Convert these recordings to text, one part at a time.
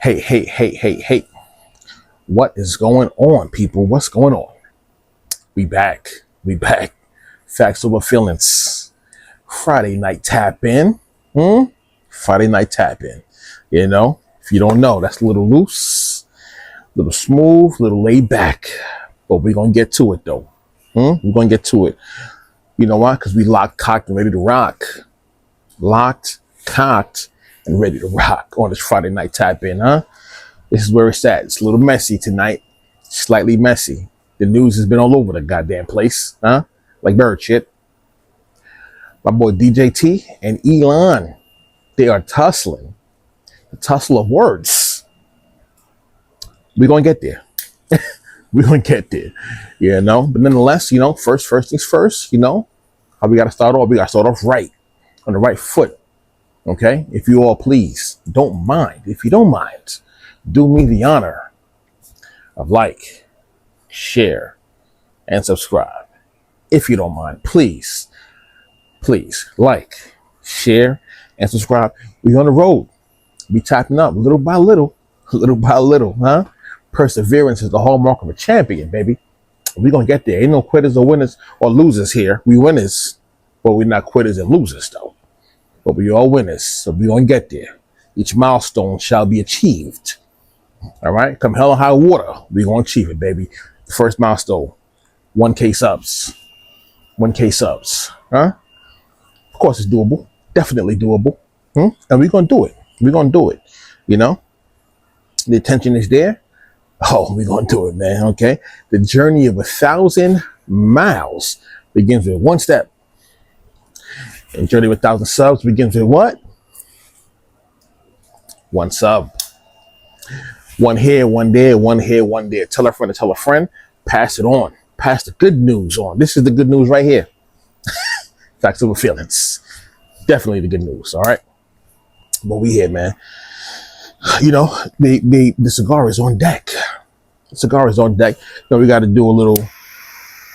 Hey. What is going on, people? What's going on? We back. Facts over feelings. Friday night tap in. Friday night tap in. You know, if you don't know, that's a little loose, a little smooth, a little laid back. But we're going to get to it, though. We're going to get to it. You know why? Because we locked, cocked, and ready to rock. Locked, cocked, and ready to rock on this Friday night tap in, huh? This is where it's at. It's a little messy tonight. Slightly messy. The news has been all over the goddamn place, huh? Like bird shit. My boy DJT and Elon, they are tussling. The tussle of words. We're going to get there. We're going to get there. You know? But nonetheless, you know, first things first, you know, how we got to start off. We got to start off right. On the right foot. Okay? If you all please, don't mind. If you don't mind, do me the honor of like, share, and subscribe. If you don't mind, please like, share, and subscribe. We on the road. We tapping up little by little, huh? Perseverance is the hallmark of a champion, baby. We're going to get there. Ain't no quitters or winners or losers here. We winners, but we're not quitters and losers, though. But we all winners, so we're going to get there. Each milestone shall be achieved. All right? Come hell or high water, we're going to achieve it, baby. The first milestone, 1K subs. 1K subs, huh? Of course, it's doable. Definitely doable. And we're going to do it. We're going to do it. You know? The attention is there. Oh, we're going to do it, man, okay? The journey of 1,000 miles begins with one step. And journey with 1,000 subs begins with what? One sub. One here, one there, one here, one there. Tell a friend to tell a friend. Pass it on. Pass the good news on. This is the good news right here. Facts over feelings. Definitely the good news, all right? But we here, man. You know, the cigar is on deck. The cigar is on deck. So we got to do a little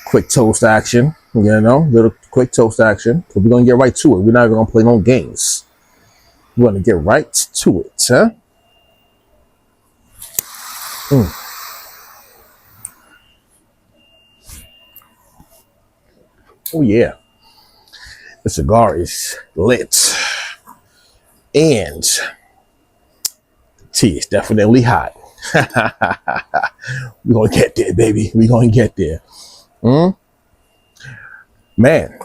quick toast action. You know, little quick toast action. But we're going to get right to it. We're not going to play no games. We're going to get right to it, huh? Oh, yeah. The cigar is lit. And the tea is definitely hot. We're going to get there, baby. We're going to get there. Man,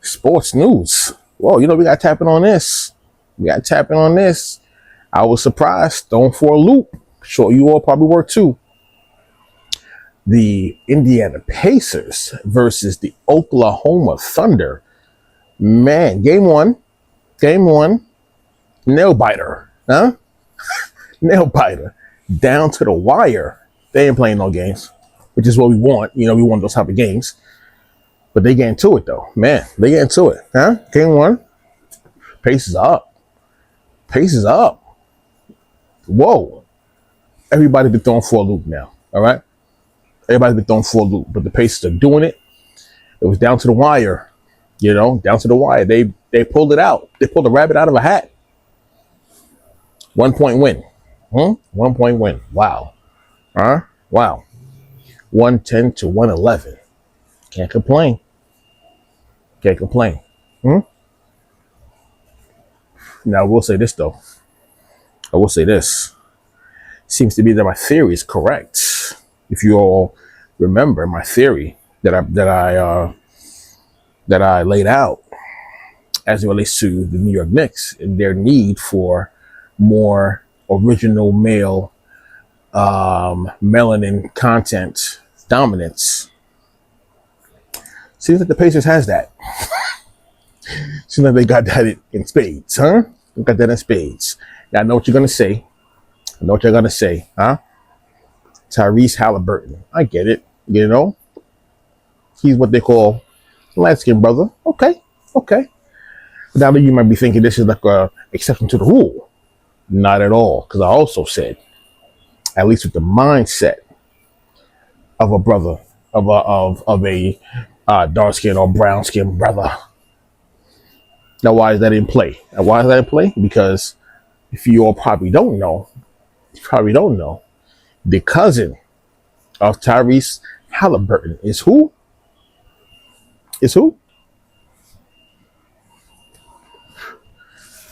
sports news. Whoa, you know, we got tapping on this. I was surprised. Thrown for a loop. Sure, you all probably were too. The Indiana Pacers versus the Oklahoma Thunder. Man, game one. Nail biter, huh? Nail biter. Down to the wire. They ain't playing no games, which is what we want. You know, we want those type of games. But they get into it, though. Man, they get into it, huh? Game one. Pace is up. Whoa. Everybody's been thrown for a loop now, all right? Everybody's been thrown for a loop, but the Pacers are doing it. It was down to the wire, you know, down to the wire. They pulled it out. They pulled a rabbit out of a hat. 1 point win. 1 point win. Wow. Wow. 110 to 111. Can't complain. Now, I will say this, though. Seems to be that my theory is correct. If you all remember my theory that I laid out as it relates to the New York Knicks and their need for more original male melanin content dominance. Seems like the Pacers has that. Seems like they got that in spades, huh? They got that in spades. Now I know what you're gonna say. Huh? Tyrese Halliburton. I get it. You know, he's what they call a light-skinned brother. Okay. But now you might be thinking this is like a exception to the rule. Not at all, because I also said, at least with the mindset of a brother, of a dark skin or brown skin brother. Now, why is that in play? Because if you all probably don't know, you probably don't know, the cousin of Tyrese Halliburton is who? Is who?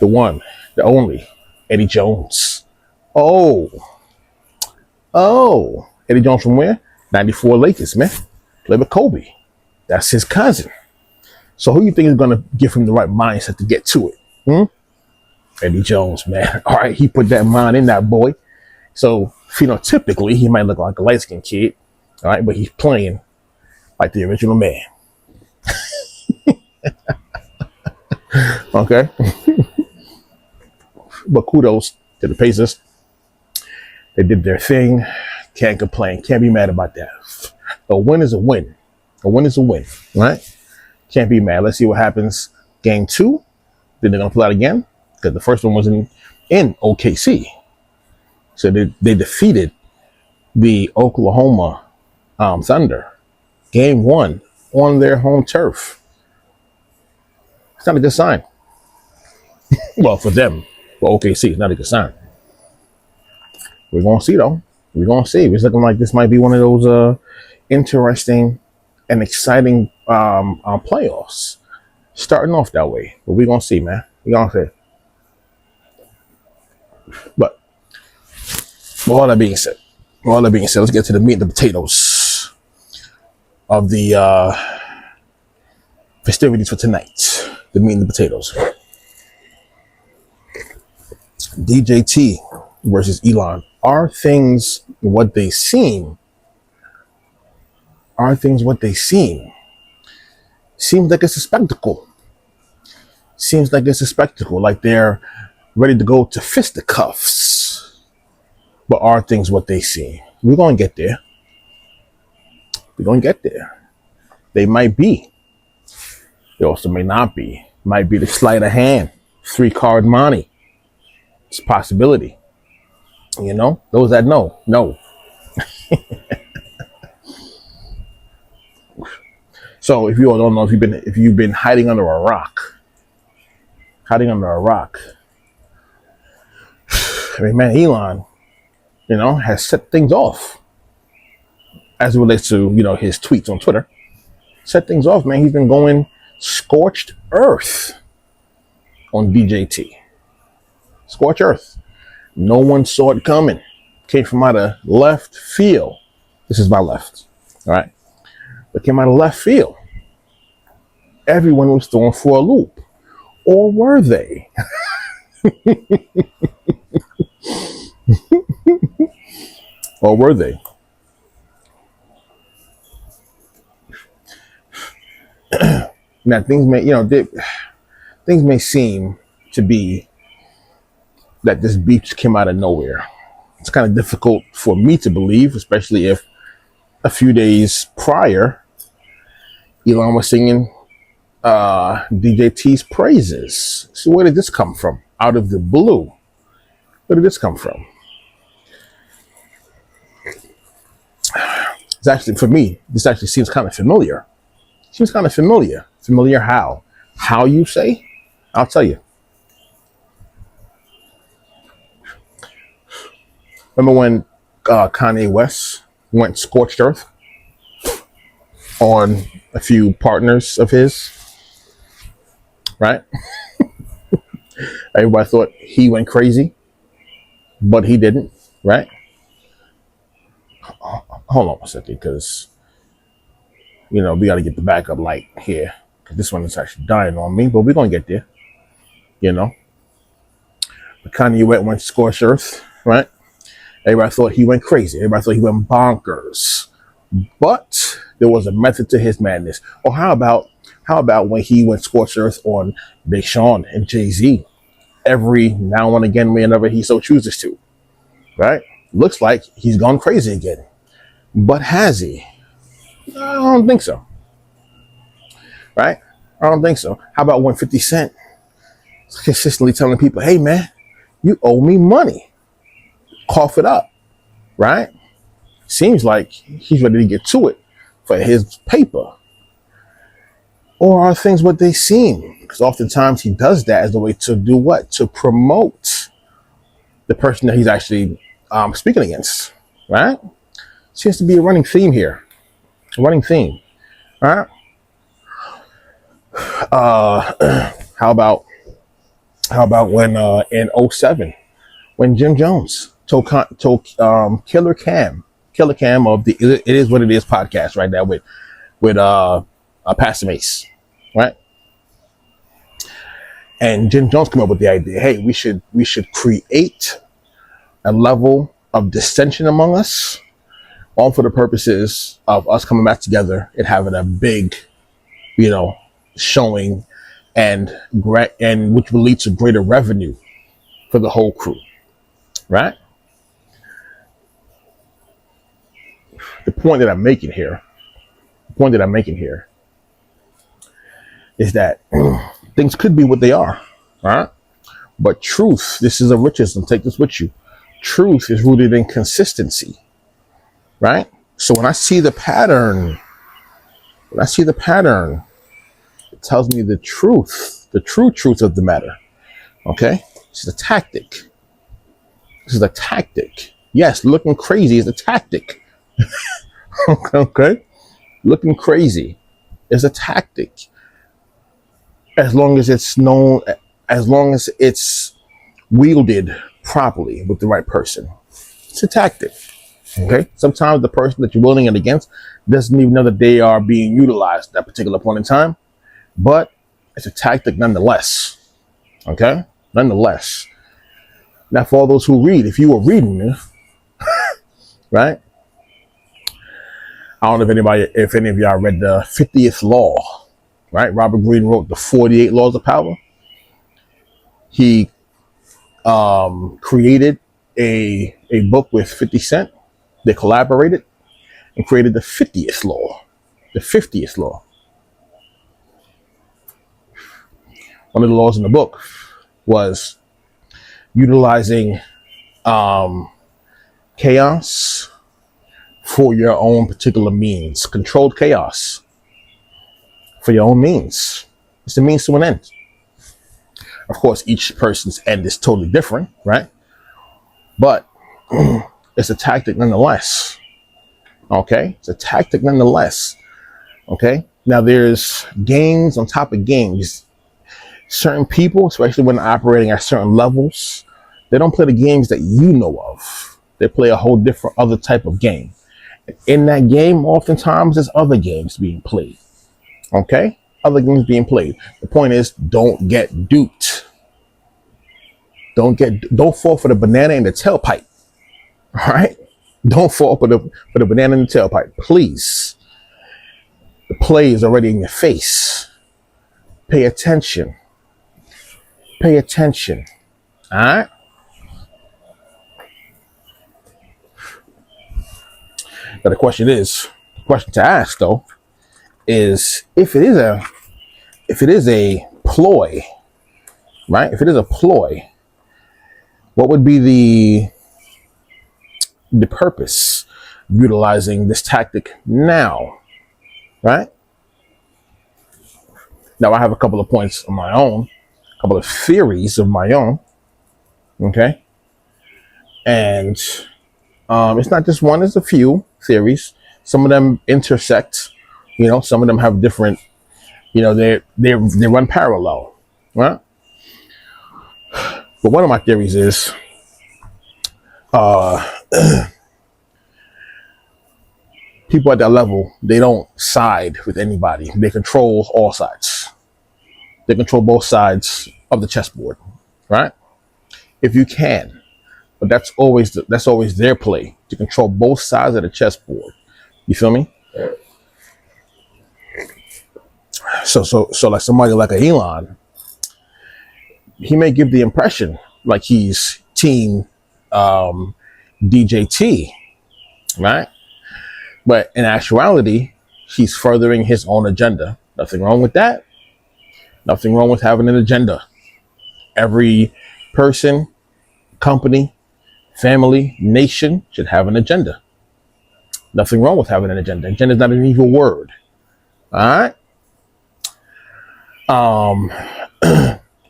The one, the only, Eddie Jones. Oh, Eddie Jones from where? 94 Lakers, man. Played with Kobe. That's his cousin. So who you think is going to give him the right mindset to get to it? Eddie Jones, man. All right, he put that mind in that boy. So, phenotypically, he might look like a light-skinned kid, all right, but he's playing like the original man. Okay? But kudos to the Pacers. They did their thing. Can't complain. Can't be mad about that. A win is a win. A win is a win, right? Can't be mad. Let's see what happens. Game 2. Then they're going to play it again because the first one was in OKC. So they defeated the Oklahoma Thunder. Game 1 on their home turf. It's not a good sign. Well, for them, for OKC, it's not a good sign. We're going to see, though. We're going to see. It's looking like this might be one of those interesting and exciting playoffs. Starting off that way. But we're going to see, man. We're going to see. But with all that being said, let's get to the meat and the potatoes of the festivities for tonight. The meat and the potatoes. DJT versus Elon. Are things what they seem? Are things what they seem? Seems like it's a spectacle. Seems like it's a spectacle. Like they're ready to go to fisticuffs. But are things what they seem? We're going to get there. We're going to get there. They might be. They also may not be. Might be the sleight of hand. 3-card money. It's a possibility. You know, those that know. So if you all don't know, if you've been hiding under a rock, I mean, man, Elon, you know, has set things off as it relates to, you know, his tweets on Twitter. Set things off, man. He's been going scorched earth on DJT. Scorched earth. No one saw it coming. Came from out of left field. This is my left. All right. But came out of left field. Everyone was thrown for a loop. Or were they? Or were they? Now things may, you know, things may seem to be that this beef came out of nowhere. It's kind of difficult for me to believe, especially if a few days prior, Elon was singing DJT's praises. So where did this come from? Out of the blue. Where did this come from? It's actually, for me, this actually seems kind of familiar. Familiar how? How you say? I'll tell you. Remember when Kanye West went scorched earth on a few partners of his? Right? Everybody thought he went crazy, but he didn't, right? Hold on a second, because, you know, we got to get the backup light here, because this one is actually dying on me, but we're going to get there, you know. But Kanye went scorched earth, right? Everybody thought he went crazy. Everybody thought he went bonkers. But there was a method to his madness. Or how about when he went scorched earth on Big Sean and Jay-Z? Every now and again, whenever he so chooses to. Right? Looks like he's gone crazy again. But has he? I don't think so. Right? I don't think so. How about when 50 Cent is consistently telling people, hey man, you owe me money. Cough it up, right? Seems like he's ready to get to it for his paper. Or are things what they seem? Because oftentimes he does that as a way to do what? To promote the person that he's actually speaking against, right? Seems to be a running theme here. A running theme, right? How about when in '07 when Jim Jones told Killer Cam of the It Is What It Is podcast right now with Pastor Mace, right? And Jim Jones came up with the idea, hey, we should create a level of dissension among us, all for the purposes of us coming back together and having a big, showing, and which will lead to greater revenue for the whole crew, right? The point that I'm making here is that things could be what they are, right? But truth, this is a Richardson, take this with you. Truth is rooted in consistency, right? So when I see the pattern, it tells me the truth, the true truth of the matter. Okay? This is a tactic. Yes, looking crazy is a tactic. Okay? Looking crazy is a tactic. As long as it's known, as long as it's wielded properly with the right person. It's a tactic. Okay? Sometimes the person that you're wielding it against doesn't even know that they are being utilized at that particular point in time. But it's a tactic nonetheless. Okay? Nonetheless. Now, for all those who read, if you were reading, right? I don't know if any of y'all read the 50th Law, right? Robert Greene wrote the 48 Laws of Power. He created a book with 50 Cent. They collaborated and created the 50th Law. The 50th Law. One of the laws in the book was utilizing chaos for your own particular means. Controlled chaos for your own means. It's the means to an end. Of course, each person's end is totally different, right? But it's a tactic nonetheless. Okay? It's a tactic nonetheless. Okay? Now there's games on top of games. Certain people, especially when operating at certain levels, they don't play the games that you know of. They play a whole different other type of game. In that game, oftentimes there's other games being played. Okay? Other games being played. The point is, don't get duped. Don't fall for the banana in the tailpipe. All right? Don't fall for the banana in the tailpipe. Please. The play is already in your face. Pay attention. Pay attention. All right? But the question to ask though, is if it is a ploy, right? If it is a ploy, what would be the purpose of utilizing this tactic now, right? Now I have a couple of points of my own, a couple of theories of my own, okay? And it's not just one, it's a few theories. Some of them intersect, some of them have different, they run parallel, right? But one of my theories is people at that level, they don't side with anybody. They control all sides. They control both sides of the chessboard, right? If you can. But that's always their play, to control both sides of the chessboard. You feel me? So like somebody like a Elon, he may give the impression like he's team DJT, right? But in actuality, he's furthering his own agenda. Nothing wrong with that. Nothing wrong with having an agenda. Every person, company, family, nation should have an agenda. Nothing wrong with having an agenda. Agenda is not an evil word. All right?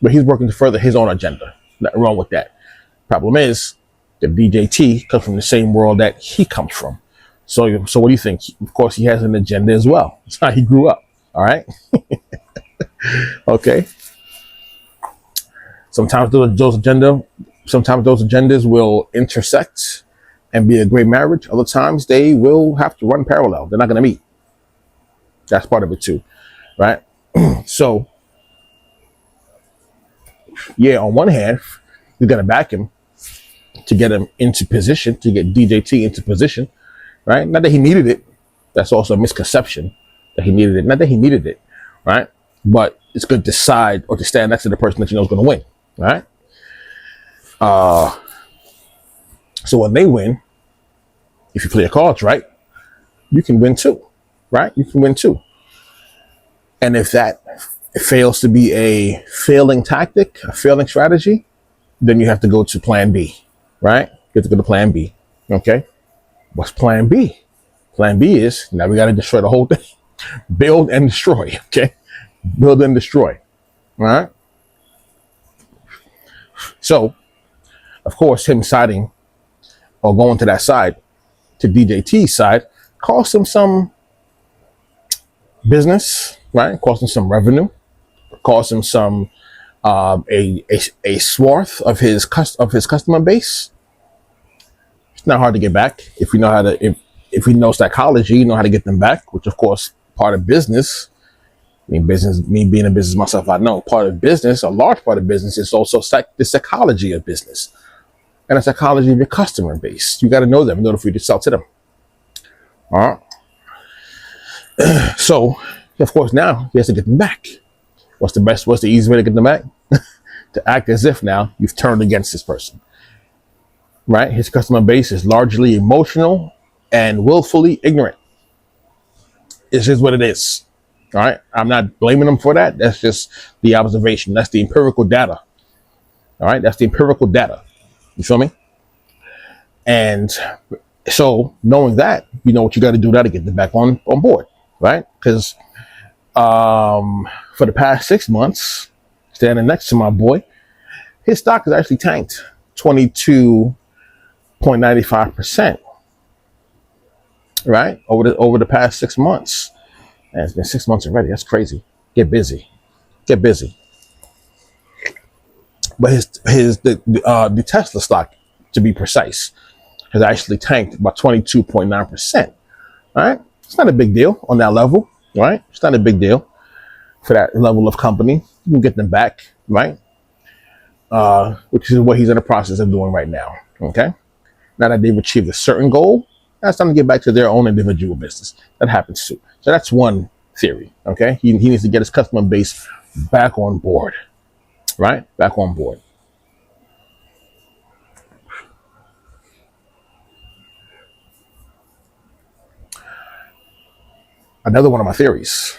But he's working to further his own agenda. Nothing wrong with that. Problem is, The DJT comes from the same world that he comes from. So what do you think? Of course, he has an agenda as well. That's how he grew up. All right. Okay. Sometimes those agendas will intersect and be a great marriage. Other times they will have to run parallel. They're not going to meet. That's part of it too, right? So, yeah, on one hand, you got to back him to get him into position, to get DJT into position, right? Not that he needed it. That's also a misconception that he needed it. Not that he needed it, right? But it's good to side or to stand next to the person that you know is going to win, right? So when they win, if you play your cards right, you can win too, right? You can win too. And if that fails to be a failing tactic, a failing strategy, then you have to go to plan B, right? You have to go to plan B, okay? What's plan B? Plan B is, now we got to destroy the whole thing. Build and destroy, okay? Build and destroy, all right? So, of course, him siding or going to that side, to DJT's side, cost him some business, right? Cost him some revenue, cost him some a swath of his customer base. It's not hard to get back if you know how to. If we know psychology, you know how to get them back. Which, of course, part of business. Me being in business myself, I know part of business, a large part of business, is also the psychology of business and the psychology of your customer base. You got to know them in order for you to sell to them. All right. So, of course, now he has to get them back. What's the easiest way to get them back? To act as if now you've turned against this person, right? His customer base is largely emotional and willfully ignorant. It's just what it is. All right. I'm not blaming them for that. That's just the observation. That's the empirical data. All right. That's the empirical data. You feel me? And so knowing that, you know what you got to do now to get them back on board, right? Because for the past 6 months, standing next to my boy, his stock has actually tanked 22.95%, right? Over the past 6 months. And it's been 6 months already. That's crazy. Get busy. But the Tesla stock, to be precise, has actually tanked by 22.9%. All right. It's not a big deal on that level, right? It's not a big deal for that level of company. You can get them back, right? Which is what he's in the process of doing right now. Okay. Now that they've achieved a certain goal, that's time to get back to their own individual business. That happens too. So that's one theory. Okay. He needs to get his customer base back on board, right? Back on board. Another one of my theories.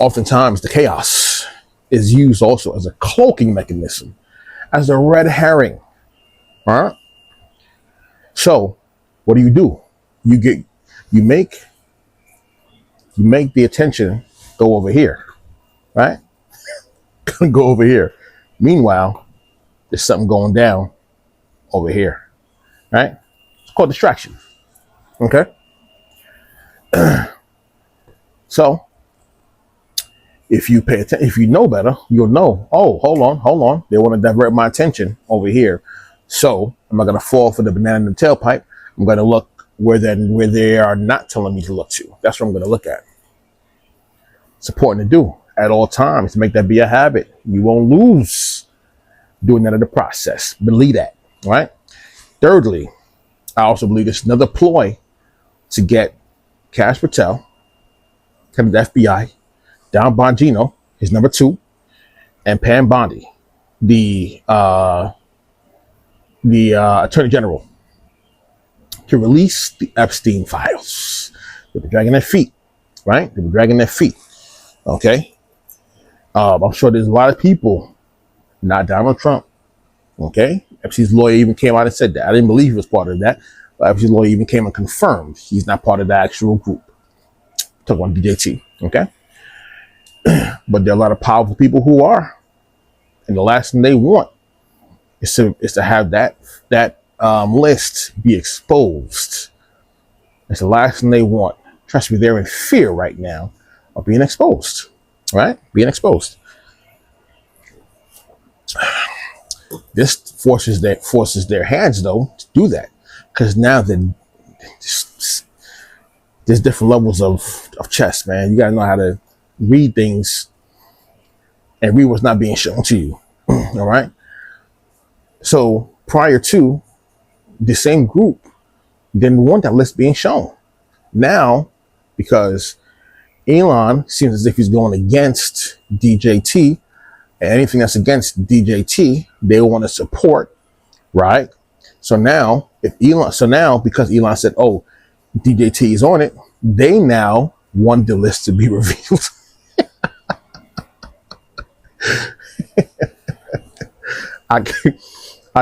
Oftentimes the chaos is used also as a cloaking mechanism, as a red herring. All right. So what do? You make the attention go over here, right? Go over here. Meanwhile, there's something going down over here, right? It's called distraction. Okay. So if you pay attention, if you know better, you'll know, oh, hold on. They want to divert my attention over here. So I'm not going to fall for the banana in the tailpipe. I'm going to look where they are not telling me to look to. That's what I'm going to look at. It's important to do at all times to make that be a habit. You won't lose doing that in the process. Believe that, right? Thirdly, I also believe it's another ploy to get Cash Patel, kind of the FBI, Don Bongino, his number 2, and Pam Bondi, the Attorney General, to release the Epstein files. They've been dragging their feet, right? They've been dragging their feet. Okay. I'm sure there's a lot of people, not Donald Trump. Okay. Epstein's lawyer even came out and said that. I didn't believe he was part of that. But Epstein's lawyer even came and confirmed he's not part of the actual group. Talk about DJT. Okay. But there are a lot of powerful people who are And the last thing they want is to have that list be exposed. It's the last thing they want. Trust me, they're in fear right now of being exposed. Right? Being exposed. This forces their hands though to do that, because now there's different levels of chess, man. You gotta know how to read things and read what's not being shown to you. All right. So prior to, the same group didn't want that list being shown. Now, because Elon seems as if he's going against DJT, and anything that's against DJT, they want to support, right? So now, because Elon said, "Oh, DJT is on it," they now want the list to be revealed. I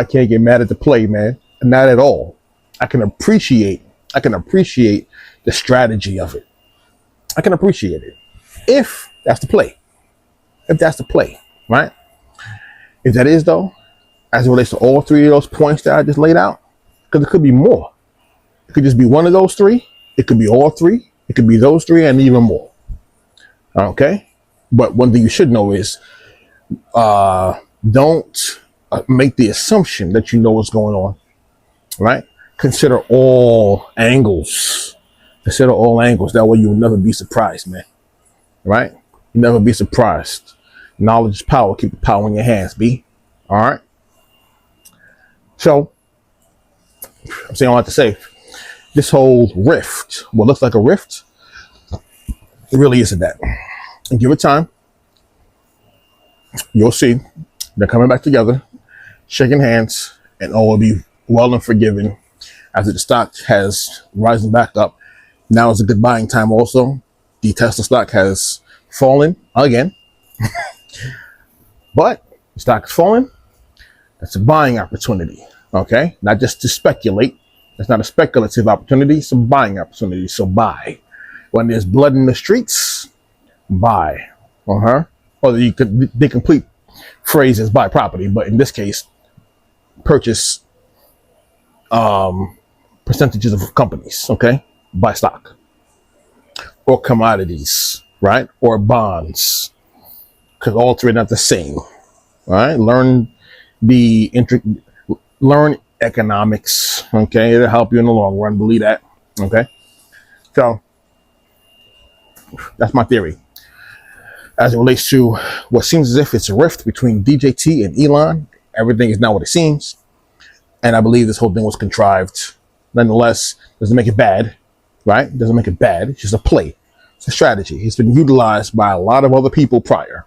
can't get mad at the play, man. Not at all. I can appreciate the strategy of it. I can appreciate it. If that's the play. Right? If that is though, as it relates to all three of those points that I just laid out, because it could be more. It could just be one of those three. It could be all three. It could be those three and even more. Okay? But one thing you should know is don't make the assumption that you know what's going on. Right? Consider all angles. That way you will never be surprised, man. Right? You'll never be surprised. Knowledge is power. Keep the power in your hands, B. All right? So, I'm saying all I have to say. This whole rift, what looks like a rift, it really isn't that. And give it time. You'll see. They're coming back together, shaking hands, and all will be well and forgiven after the stock has risen back up. Now is a good buying time also. The Tesla stock has fallen again. But the stock is falling. That's a buying opportunity. Okay? Not just to speculate. It's not a speculative opportunity. It's a buying opportunity. So buy. When there's blood in the streets, buy. Or the complete phrase is buy property. But in this case, purchase percentages of companies. Okay? Buy stock. Or commodities. Right? Or bonds. Because all three are not the same. All right? Learn economics. Okay? It'll help you in the long run. Believe that. Okay? So, that's my theory. As it relates to what seems as if it's a rift between DJT and Elon, everything is not what it seems. And I believe this whole thing was contrived. Nonetheless, doesn't make it bad. Right? Doesn't make it bad. It's just a play. It's a strategy. It's been utilized by a lot of other people prior.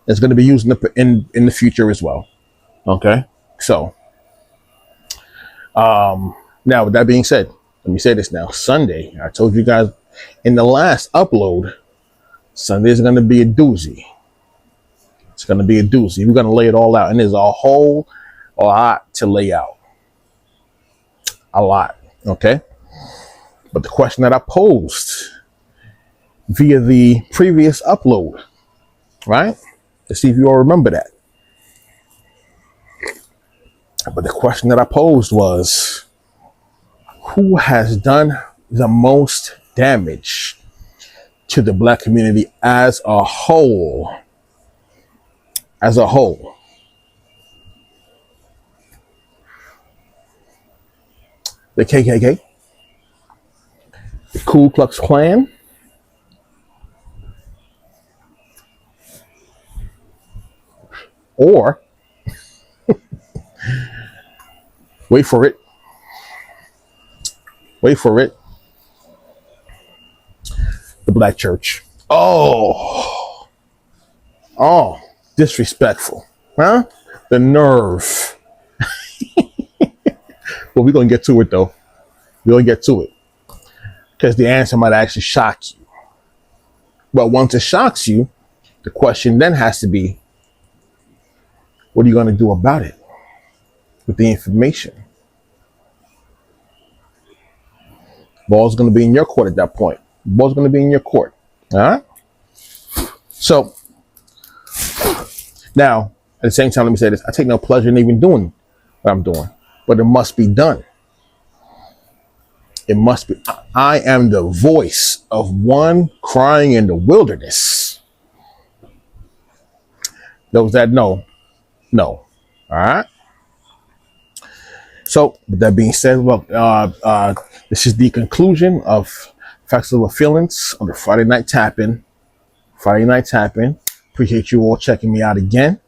It's going to be used in the future as well. Okay? So, now with that being said, let me say this now. Sunday, I told you guys in the last upload, Sunday is going to be a doozy. It's going to be a doozy. We're going to lay it all out. And there's a whole lot to lay out. A lot. Okay? But the question that I posed via the previous upload, right? Let's see if you all remember that. But the question that I posed was, who has done the most damage to the black community as a whole? As a whole. The KKK, the Ku Klux Klan, or wait for it, the black church. Oh, disrespectful, huh? The nerve. Well, we're going to get to it, though. We're going to get to it. Because the answer might actually shock you. But once it shocks you, the question then has to be, what are you going to do about it with the information? Ball's going to be in your court at that point. Ball's going to be in your court. All right? So, now, At the same time, let me say this. I take no pleasure in even doing what I'm doing. But it must be done. It must be. I am the voice of one crying in the wilderness. Those that know. All right. So, with that being said, well, this is the conclusion of Facts Over Feelings on the Friday Night Tap-In. Appreciate you all checking me out again.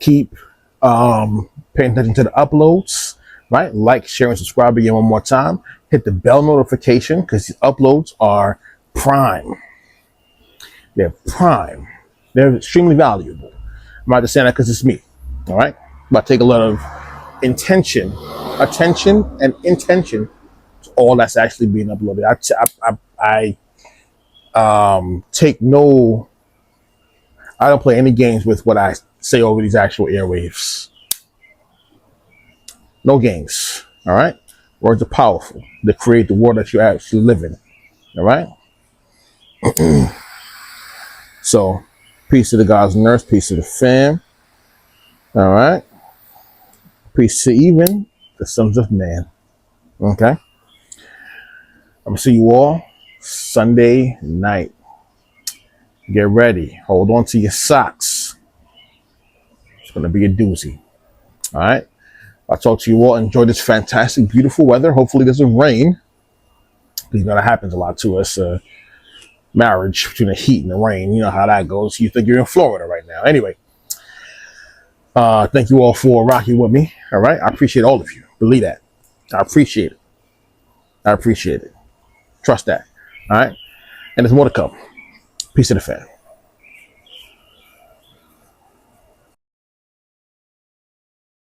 Keep paying attention to the uploads, right? Like, share, and subscribe again one more time. Hit the bell notification because these uploads are prime. They're prime. They're extremely valuable. I'm not just saying that because it's me. All right. But take a lot of attention, and intention to all that's actually being uploaded. I don't play any games with what I say over these actual airwaves. No games. All right. Words are powerful. They create the world that you actually live in. All right. So, peace to the gods and earth. Peace to the fam. All right. Peace to even the sons of man. Okay. I'm gonna see you all Sunday night. Get ready. Hold on to your socks. It's gonna be a doozy. All right. I'll talk to you all. Enjoy this fantastic, beautiful weather. Hopefully it doesn't rain. You know that happens a lot to us. Marriage between the heat and the rain. You know how that goes. You think you're in Florida right now. Anyway. Thank you all for rocking with me. All right. I appreciate all of you. Believe that. I appreciate it. Trust that. All right. And there's more to come. Peace to the fam.